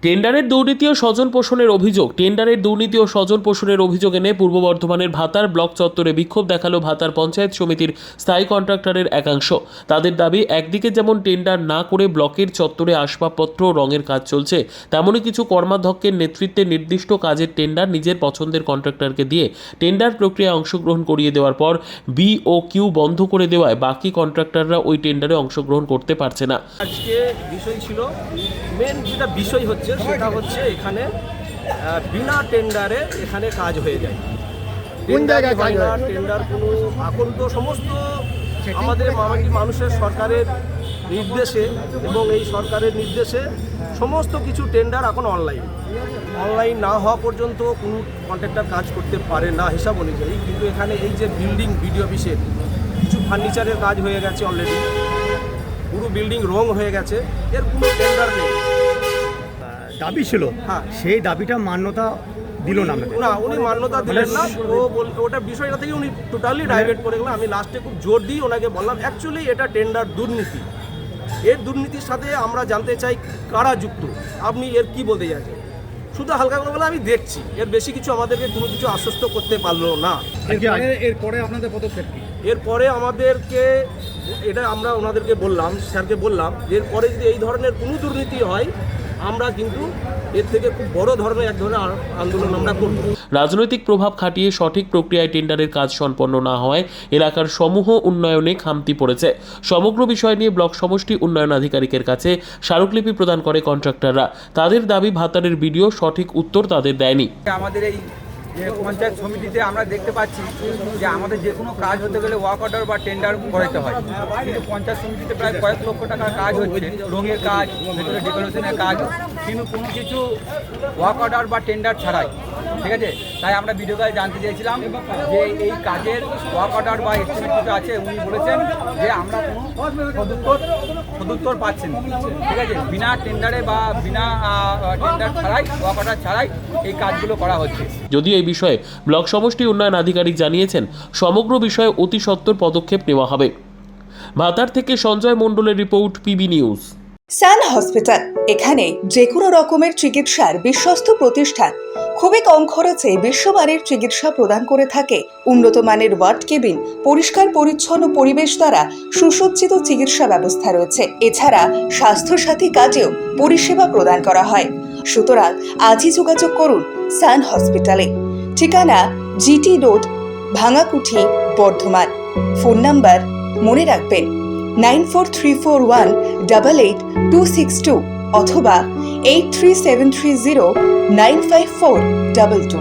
টেন্ডারের দুর্নীতি ও স্বজন পোষণের অভিযোগ এনে পূর্ব বর্ধমানের ভাতার ব্লক চত্বরে বিক্ষোভ দেখালো ভাতার পঞ্চায়েত সমিতির স্থায়ী কন্ট্রাক্টরের একাংশ। তাদের দাবি, একদিকে যেমন টেন্ডার না করে ব্লকের চত্বরে আসবাবপত্র ও রঙের কাজ চলছে, তেমনই কিছু কর্মাধ্যক্ষের নেতৃত্বে নির্দিষ্ট কাজের টেন্ডার নিজের পছন্দের কন্ট্রাক্টরকে দিয়ে টেন্ডার প্রক্রিয়ায় অংশগ্রহণ করিয়ে দেওয়ার পর BOQ বন্ধ করে দেওয়ায় বাকি কন্ট্রাক্টররা ওই টেন্ডারে অংশগ্রহণ করতে পারছে না। আজকে বিষয় ছিল, মেন যেটা বিষয় হচ্ছে সেটা হচ্ছে এখানে বিনা টেন্ডারে এখানে কাজ হয়ে যায়। কোন জায়গায় কাজ হয়? টেন্ডার কোনো এখন তো সমস্ত আমাদের মানুষের সরকারের নির্দেশে এবং এই সরকারের নির্দেশে সমস্ত কিছু টেন্ডার এখন অনলাইন না হওয়া পর্যন্ত কোনো কন্ট্রাক্টর কাজ করতে পারে না হিসাব অনুযায়ী। কিন্তু এখানে এই যে বিল্ডিং বিডিও অফিসের কিছু ফার্নিচারের কাজ হয়ে গেছে অলরেডি, পুরো বিল্ডিং রং হয়ে গেছে, এর কোনো টেন্ডার নেই। দাবি ছিল, হ্যাঁ, সেই দাবিটা মান্যতা দিল না আপনাদের? না, উনি মান্যতা দিলেন না। ওটা বিষয়টা থেকে উনি টোটালি ডাইভার্ট করে গেলেন। আমি লাস্টে খুব জোর দিয়ে ওনাকে বললাম, অ্যাকচুয়ালি এটা টেন্ডার দুর্নীতি। এর দুর্নীতির সাথে আমরা জানতে চাই কারা যুক্ত, আপনি এর কি বলতে চাইছেন? শুধু হালকা করে বলে আমি দেখছি, এর বেশি কিছু আমাদেরকে কোনো কিছু আশ্বস্ত করতে পারলো না। এরপরে আপনাদের পদক্ষেপ কি? এরপরে আমাদেরকে এটা আমরা ওনাদেরকে বললাম, স্যারকে বললাম, এরপরে যদি এই ধরনের কোনো দুর্নীতি হয় আমরা কিন্তু এর থেকে খুব বড় ধরনের এক ধরনের আন্দোলন আমরা করব। রাজনৈতিক প্রভাব খাটিয়ে সঠিক প্রক্রিয়ায় টেন্ডারের কাজ সম্পন্ন না হওয়ায় এলাকার সমূহ উন্নয়নে খামতি পড়েছে। সমগ্র বিষয় নিয়ে ব্লক সমষ্টি উন্নয়ন আধিকারিকের কাছে স্মারকলিপি প্রদান করে কন্ট্রাক্টররা। তাদের দাবি, ভাতারের বিডিও সঠিক উত্তর তাদের দেয়নি। আমাদের এই যে পঞ্চায়েত সমিতিতে আমরা দেখতে পাচ্ছি যে আমাদের যে কোনো কাজ হতে গেলে ওয়ার্ক অর্ডার বা টেন্ডার করাতে হয়, কিন্তু পঞ্চায়েত সমিতিতে প্রায় কয়েক লক্ষ টাকার কাজ হচ্ছে, রঙের কাজ, ভেতরে ডেকোরেশনের কাজ, কিন্তু কোনো কিছু ওয়ার্ক অর্ডার বা টেন্ডার ছাড়াই। ঠিক আছে, তাই আমরা ভিডিও কাজ জানতে চেয়েছিলাম যে এই কাজের ওয়ার্ক অর্ডার বা এস্টিমেট কিছু আছে। উনি বলেছেন যে আমরা কোনো সদুত্তর পাচ্ছেন। ঠিক আছে, বিনা টেন্ডারে বা বিনা টেন্ডার ছাড়াই, ওয়ার্ক অর্ডার ছাড়াই এই কাজগুলো করা হচ্ছে। যদিও এই বিষয়ে ব্লক সমষ্টি উন্নয়ন আধিকারিক জানিয়েছেন, সমগ্র বিষয়ে অতি সত্বর পদক্ষেপ নেওয়া হবে। ভাতার থেকে সঞ্জয় মণ্ডলের রিপোর্ট, PB নিউজ। সান হসপিটাল, এখানে যে কোনো রকমের চিকিৎসার বিশ্বস্ত প্রতিষ্ঠান। খুবই কম খরচে বিশ্বমানের চিকিৎসা প্রদান করে থাকে। উন্নত মানের ওয়ার্ড কেবিন, পরিষ্কার পরিচ্ছন্ন পরিবেশ দ্বারা সুসজ্জিত চিকিৎসা ব্যবস্থা রয়েছে। এছাড়া স্বাস্থ্যসাথী কাজেও পরিষেবা প্রদান করা হয়। সুতরাং আজই যোগাযোগ করুন সান হসপিটালে। ঠিকানা GT road, Bhangakuthi, Bardhaman. Phone number মনে রাখবেন 9434188262 অথবা 83730954222।